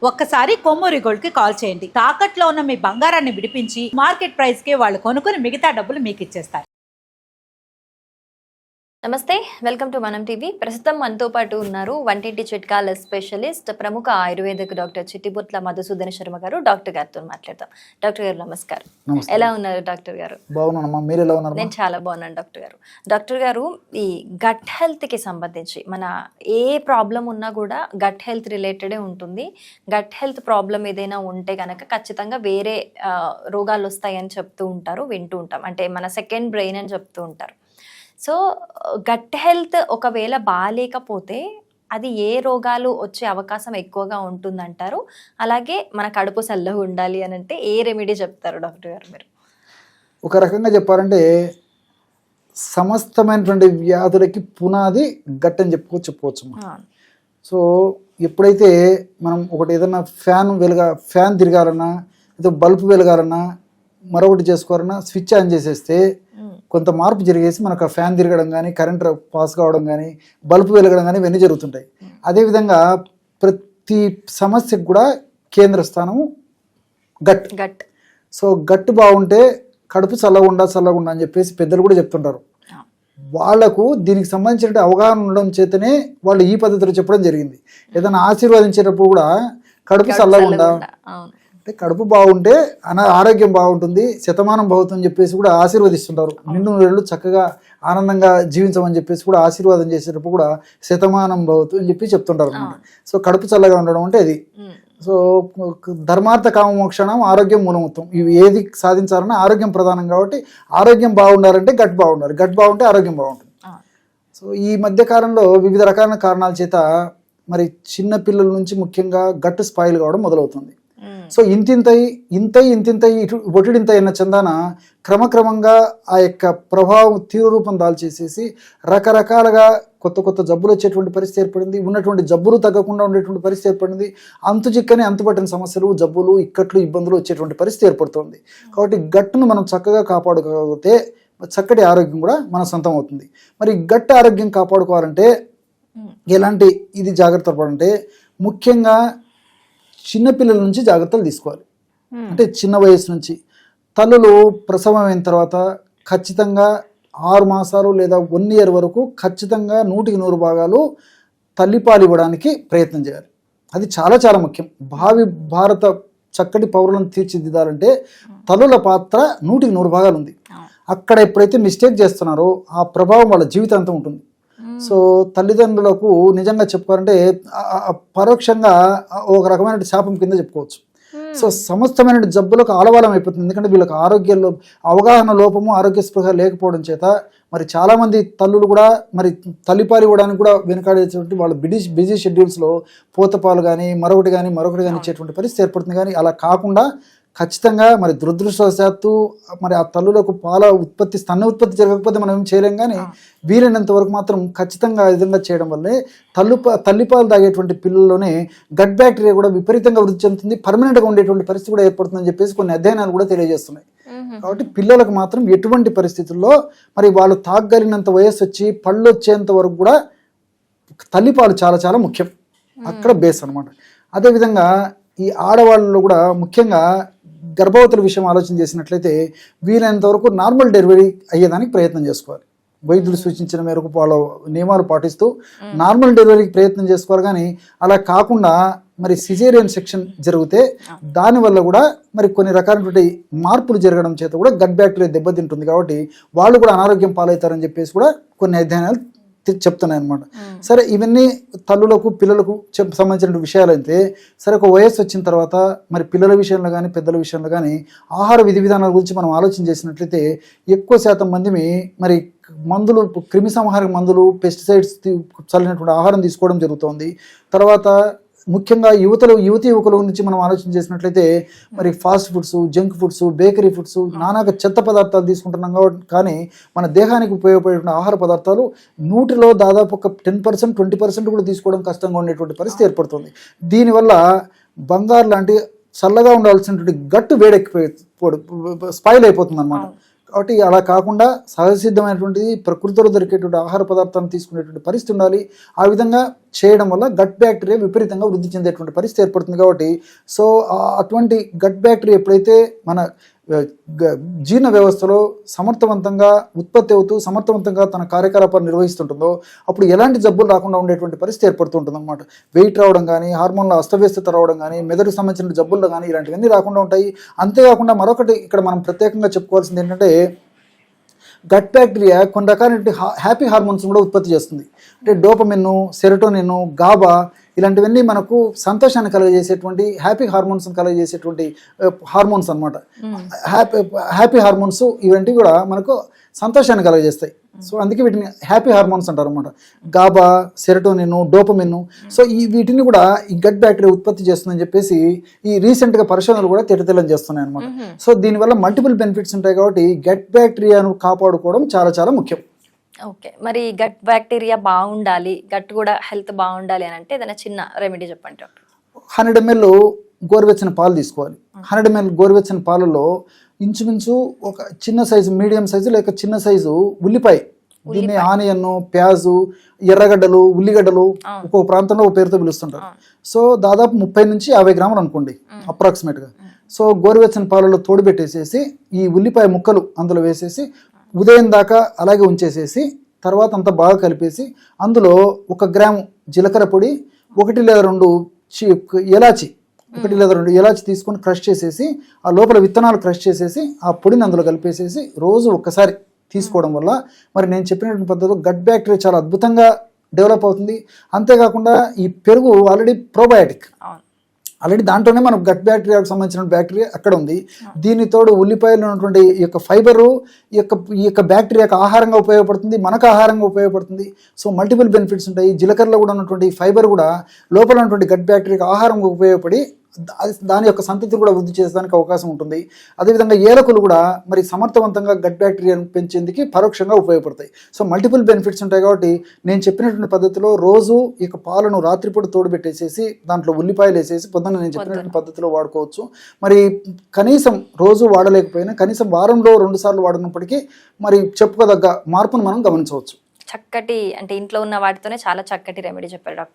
ఒక్కసారి కొమ్మూరి గోల్డ్ కి కాల్ చేయండి. తాకట్లో ఉన్న మీ బంగారాన్ని విడిపించి మార్కెట్ ప్రైస్ కి వాళ్ళు కొనుక్కుని మిగతా డబ్బులు మీకు ఇచ్చేస్తారు. నమస్తే, వెల్కమ్ టు మనం టీవీ. ప్రస్తుతం మనతో పాటు ఉన్నారు వంటింటి చిట్కాల స్పెషలిస్ట్, ప్రముఖ ఆయుర్వేదిక్ డాక్టర్ చిట్టిబొట్ల మధుసూదన శర్మ గారు. డాక్టర్ గారితో మాట్లాడతాం. డాక్టర్ గారు నమస్కారం. ఎలా ఉన్నారు డాక్టర్ గారు? బాగున్నానమ్మా, మీరు ఎలా ఉన్నారు? నేను చాలా బాగున్నాను డాక్టర్ గారు. డాక్టర్ గారు, ఈ గట్ హెల్త్ కి సంబంధించి మన ఏ ప్రాబ్లం ఉన్నా కూడా గట్ హెల్త్ రిలేటెడే ఉంటుంది. గట్ హెల్త్ ప్రాబ్లం ఏదైనా ఉంటే కనుక ఖచ్చితంగా వేరే రోగాలు వస్తాయని చెప్తూ ఉంటారు, వింటూ ఉంటాం. అంటే మన సెకండ్ బ్రెయిన్ అని చెప్తూ ఉంటారు. సో గట్ హెల్త్ ఒకవేళ బాగాలేకపోతే అది ఏ రోగాలు వచ్చే అవకాశం ఎక్కువగా ఉంటుందంటారు? అలాగే మన కడుపు చల్లగా ఉండాలి అని అంటే ఏ రెమెడీ చెప్తారు డాక్టర్ గారు మీరు? ఒక రకంగా చెప్పాలంటే సమస్తమైనటువంటి వ్యాధులకి పునాది గట్ అని చెప్పుకోవచ్చు. సో ఎప్పుడైతే మనం ఒకటి ఏదైనా ఫ్యాన్ తిరగాలన్నా, ఏదో బల్బు వెలగాలన్నా, మరొకటి చేసుకోవాలన్నా స్విచ్ ఆన్ చేసేస్తే కొంత మార్పు జరిగేసి మనకు ఆ ఫ్యాన్ తిరగడం కానీ, కరెంట్ పాస్ కావడం కానీ, బల్బు వెలగడం కానీ ఇవన్నీ జరుగుతుంటాయి. అదేవిధంగా ప్రతి సమస్యకు కూడా కేంద్ర స్థానము గట్. సో గట్ బాగుంటే కడుపు చల్లగుండా అని చెప్పేసి పెద్దలు కూడా చెప్తుంటారు. వాళ్లకు దీనికి సంబంధించిన అవగాహన ఉండడం చేతనే వాళ్ళు ఈ పద్ధతిలో చెప్పడం జరిగింది. ఏదైనా ఆశీర్వదించేటప్పుడు కూడా కడుపు చల్లగుండా అంటే కడుపు బాగుంటే ఆరోగ్యం బాగుంటుంది, శతమానం బాగుతుందని చెప్పేసి కూడా ఆశీర్వదిస్తుంటారు. నిండు నూరేళ్ళు చక్కగా ఆనందంగా జీవించమని చెప్పేసి కూడా ఆశీర్వాదం చేసేటప్పుడు కూడా శతమానం బాగుతు అని చెప్పి చెప్తుంటారు అన్నమాట. సో కడుపు చల్లగా ఉండడం అంటే అది. సో ధర్మార్థ కామ మోక్షణం ఆరోగ్యం మూలమొత్తం. ఇవి ఏది సాధించాలన్నా ఆరోగ్యం ప్రధానం. కాబట్టి ఆరోగ్యం బాగుండాలంటే గట్ బాగుండాలి, గట్ బాగుంటే ఆరోగ్యం బాగుంటుంది. సో ఈ మధ్య కాలంలో వివిధ రకాల కారణాల చేత మరి చిన్న పిల్లల నుంచి ముఖ్యంగా గట్టు స్పాయిల్ కావడం మొదలవుతుంది. సో ఇంతింతై ఒటిడింతై అన్న చందాన క్రమక్రమంగా ఆ యొక్క ప్రభావం తీవ్ర రూపం దాల్చేసేసి రకరకాలుగా కొత్త జబ్బులు వచ్చేటువంటి పరిస్థితి ఏర్పడింది. ఉన్నటువంటి జబ్బులు తగ్గకుండా ఉండేటువంటి పరిస్థితి ఏర్పడింది. అంతుచిక్కని అంతుపట్టిన సమస్యలు, జబ్బులు, ఇక్కట్లు, ఇబ్బందులు వచ్చేటువంటి పరిస్థితి ఏర్పడుతుంది. కాబట్టి గట్టును మనం చక్కగా కాపాడుకోకపోతే చక్కటి ఆరోగ్యం కూడా మన సొంతం అవుతుంది. మరి గట్టు ఆరోగ్యం కాపాడుకోవాలంటే ఎలాంటి ఇది జాగ్రత్తలు పడాలంటే ముఖ్యంగా చిన్నపిల్లల నుంచి జాగ్రత్తలు తీసుకోవాలి. అంటే చిన్న వయసు నుంచి తల్లులు ప్రసవం అయిన తర్వాత ఖచ్చితంగా 6 మాసాలు లేదా 1 year వరకు ఖచ్చితంగా 100% భాగాలు తల్లిపాలు ఇవ్వడానికి ప్రయత్నం చేయాలి. అది చాలా చాలా ముఖ్యం. భారత చక్కటి పౌరులను తీర్చిదిద్దాలంటే తల్లుల పాత్ర 100% భాగాలు ఉంది. అక్కడ ఎప్పుడైతే మిస్టేక్ చేస్తున్నారో ఆ ప్రభావం వాళ్ళ జీవితాంతం ఉంటుంది. సో తల్లిదండ్రులకు నిజంగా చెప్పుకోవాలంటే పరోక్షంగా ఒక రకమైన శాపం కింద చెప్పుకోవచ్చు. సో సమస్తమైన జబ్బులకు ఆలవాలం అయిపోతుంది. ఎందుకంటే వీళ్ళకి ఆరోగ్యంలో అవగాహన లోపము, ఆరోగ్య స్పృహ లేకపోవడం చేత మరి చాలామంది తల్లులు కూడా మరి తల్లిపాలు ఇవ్వడానికి కూడా వెనుకాడేటువంటి వాళ్ళ బిజీ షెడ్యూల్స్లో పూతపాలు కానీ మరొకటి కానీ ఇచ్చేటువంటి పరిస్థితి ఏర్పడుతుంది. కానీ అలా కాకుండా ఖచ్చితంగా మరి దురదృష్టవశాత్తు మరి ఆ తల్లులకు పాల ఉత్పత్తి, స్తన్య ఉత్పత్తి జరగకపోతే మనం ఏం చేయలేం. కానీ వీలైనంత వరకు మాత్రం ఖచ్చితంగా ఆ విధంగా చేయడం వల్లే తల్లిపాలు తాగేటువంటి పిల్లల్లోనే గట్ బ్యాక్టీరియా కూడా విపరీతంగా వృద్ధి చెందుతుంది, పర్మనెంట్గా ఉండేటువంటి పరిస్థితి కూడా ఏర్పడుతుందని చెప్పేసి కొన్ని అధ్యయనాలు కూడా తెలియజేస్తున్నాయి. కాబట్టి పిల్లలకు మాత్రం ఎటువంటి పరిస్థితుల్లో మరి వాళ్ళు తాగలిగినంత వయస్సు వచ్చి పళ్ళు వచ్చేంత వరకు కూడా తల్లిపాలు చాలా చాలా ముఖ్యం. అక్కడ బేస్ అనమాట. అదేవిధంగా ఈ ఆడవాళ్ళలో కూడా ముఖ్యంగా గర్భవతుల విషయం ఆలోచన చేసినట్లయితే వీలైనంత వరకు నార్మల్ డెలివరీ అయ్యేదానికి ప్రయత్నం చేసుకోవాలి. వైద్యులు సూచించిన మేరకు వాళ్ళ నియమాలు పాటిస్తూ నార్మల్ డెలివరీకి ప్రయత్నం చేసుకోవాలి. కానీ అలా కాకుండా మరి సిజేరియన్ సెక్షన్ జరిగితే దానివల్ల కూడా మరి కొన్ని రకాలైనటువంటి మార్పులు జరగడం చేత కూడా గట్ బ్యాక్టీరియా దెబ్బతింటుంది. కాబట్టి వాళ్ళు కూడా అనారోగ్యం పాలవుతారని చెప్పేసి కూడా కొన్ని అధ్యయనాలు చెప్తున్నాయి అనమాట. సరే, ఇవన్నీ తల్లులకు పిల్లలకు సంబంధించిన విషయాలు అయితే సరే, ఒక వయస్సు వచ్చిన తర్వాత మరి పిల్లల విషయంలో కానీ పెద్దల విషయంలో కానీ ఆహార విధి విధానాల గురించి మనం ఆలోచన చేసినట్లయితే ఎక్కువ శాతం మంది మరి మందులు, క్రిమి సంహారక మందులు, పెస్టిసైడ్స్ చల్లినటువంటి ఆహారం తీసుకోవడం జరుగుతుంది. తర్వాత ముఖ్యంగా యువతి యువకుల గురించి మనం ఆలోచన చేసినట్లయితే మరి fast foods, junk foods, bakery foods, నానాక చెత్త పదార్థాలు తీసుకుంటున్నాం. కానీ మన దేహానికి ఉపయోగపడే ఆహార పదార్థాలు 100లో దాదాపు ఒక 10%, 20% కూడా తీసుకోవడం కష్టంగా ఉండేటువంటి పరిస్థితి ఏర్పడుతుంది. దీనివల్ల బంగారు లాంటి చల్లగా ఉండాల్సినటువంటి గట్టు వేడెక్కిపోయి స్పాయిల్ అయిపోతుంది అనమాట. కాబట్టి అలా కాకుండా సహజసిద్ధమైనటువంటిది ప్రకృతిలో దొరికేటువంటి ఆహార పదార్థాలను తీసుకునేటువంటి పరిస్థితి ఉండాలి. ఆ విధంగా చేయడం వల్ల గట్ బ్యాక్టీరియా విపరీతంగా వృద్ధి చెందేటువంటి పరిస్థితి ఏర్పడుతుంది. కాబట్టి సో అటువంటి గట్ బ్యాక్టీరియా ఎప్పుడైతే మన జీర్ణ వ్యవస్థలో సమర్థవంతంగా ఉత్పత్తి అవుతూ సమర్థవంతంగా తన కార్యకలాపాలు నిర్వహిస్తుంటుందో అప్పుడు ఎలాంటి జబ్బులు రాకుండా ఉండేటువంటి పరిస్థితి ఏర్పడుతుంటుంది అనమాట. వెయిట్ రావడం కానీ, హార్మోన్ల అస్తవ్యస్తత రావడం కానీ, మెదడుకు సంబంధించిన జబ్బులు కానీ ఇలాంటివన్నీ రాకుండా ఉంటాయి. అంతేకాకుండా మరొకటి ఇక్కడ మనం ప్రత్యేకంగా చెప్పుకోవాల్సింది ఏంటంటే గట్ బ్యాక్టీరియా కొన్ని రకాలైన హ్యాపీ హార్మోన్స్ కూడా ఉత్పత్తి చేస్తుంది. అంటే డోపమిన్, సెరోటోనిన్, గాబా ఇలాంటివన్నీ మనకు సంతోషాన్ని కలుగజేసేటువంటి హ్యాపీ హార్మోన్స్ కలుగజేసేటువంటి హార్మోన్స్ అనమాట. హ్యాపీ హార్మోన్స్ ఇవంటివి కూడా మనకు సంతోషాన్ని కలుగజేస్తాయి. సో అందుకే వీటిని హ్యాపీ హార్మోన్స్ అంటారు అనమాట. GABA, serotonin, dopamine. సో వీటిని కూడా ఈ గట్ బ్యాక్టీరియా ఉత్పత్తి చేస్తుందని చెప్పేసి ఈ రీసెంట్గా పరిశోధనలు కూడా తెరతెల్లం చేస్తున్నాయి అనమాట. సో దీనివల్ల మల్టిపుల్ బెనిఫిట్స్ ఉంటాయి. కాబట్టి గట్ బ్యాక్టీరియాను కాపాడుకోవడం చాలా చాలా ముఖ్యం. ఓకే, మరి గట్ బ్యాక్టీరియా బాగుండాలి, గట్ కూడా హెల్త్ బాగుండాలి అని అంటే ఏదైనా చిన్న రెమెడీ చెప్పండి డాక్టర్. 100 ml గోరువెచ్చని పాలు తీసుకోవాలి. 100 ml గోరువెచ్చని పాలలో ఇంచుమించు ఒక చిన్న సైజు, మీడియం సైజు లేక చిన్న సైజు ఉల్లిపాయ, దీన్ని ఆనియన్, ప్యాజు, ఎర్రగడ్డలు, ఉల్లిగడ్డలు ఒక్కొక్క ప్రాంతంలో ఒక పేరుతో పిలుస్తుంటారు. సో దాదాపు 30 నుంచి 50 గ్రాములు అనుకోండి అప్రాక్సిమేట్గా. సో గోరువెచ్చని పాలలో తోడుపెట్టేసేసి ఈ ఉల్లిపాయ ముక్కలు అందులో వేసేసి ఉదయం దాకా అలాగే ఉంచేసేసి తర్వాత అంతా బాగా కలిపేసి అందులో 1 గ్రాము జీలకర్ర పొడి, 1 లేదా 2 ఎలాచి, 1 లేదా 2 ఎలాచి తీసుకొని క్రష్ చేసేసి ఆ లోపల విత్తనాలు క్రష్ చేసేసి ఆ పొడిని అందులో కలిపేసేసి రోజు ఒక్కసారి తీసుకోవడం వల్ల మరి నేను చెప్పినటువంటి పద్ధతిలో గట్ బ్యాక్టీరియా చాలా అద్భుతంగా డెవలప్ అవుతుంది. అంతేకాకుండా ఈ పెరుగు ఆల్రెడీ ప్రోబయాటిక్, ఆల్రెడీ దాంట్లోనే మనం గట్ బ్యాక్టీరియాకు సంబంధించిన బ్యాక్టీరియా అక్కడ ఉంది. దీని తోడు ఉల్లిపాయలు ఉన్నటువంటి ఈ యొక్క ఫైబరు ఈ యొక్క బ్యాక్టీరియాకు ఆహారంగా ఉపయోగపడుతుంది, మనకు ఆహారంగా ఉపయోగపడుతుంది. సో మల్టిపుల్ బెనిఫిట్స్ ఉంటాయి. జీలకర్రలో కూడా ఉన్నటువంటి ఫైబర్ కూడా లోపల ఉన్నటువంటి గట్ బ్యాక్టీరియాకు ఆహారంగా ఉపయోగపడి దాని యొక్క సంతతి కూడా వృద్ధి చేసేదానికి అవకాశం ఉంటుంది. అదేవిధంగా ఏలకులు కూడా మరి సమర్థవంతంగా గట్ బ్యాక్టీరియాను పెంచేందుకు పరోక్షంగా ఉపయోగపడతాయి. సో మల్టిపుల్ బెనిఫిట్స్ ఉంటాయి. కాబట్టి నేను చెప్పినటువంటి పద్ధతిలో రోజు ఈ పాలను రాత్రిపూట తోడుపెట్టేసేసి దాంట్లో ఉల్లిపాయలు వేసేసి పొద్దున్న నేను చెప్పినటువంటి పద్ధతిలో వాడుకోవచ్చు. మరి కనీసం రోజు వాడలేకపోయినా కనీసం వారంలో 2 సార్లు వాడినప్పటికీ మరి చెప్పుకోదగ్గ మార్పును మనం గమనించవచ్చు. చక్కటి అంటే ఇంట్లో ఉన్న వాటితోనే చాలా చక్కటి రెమెడీ చెప్పారు డాక్టర్.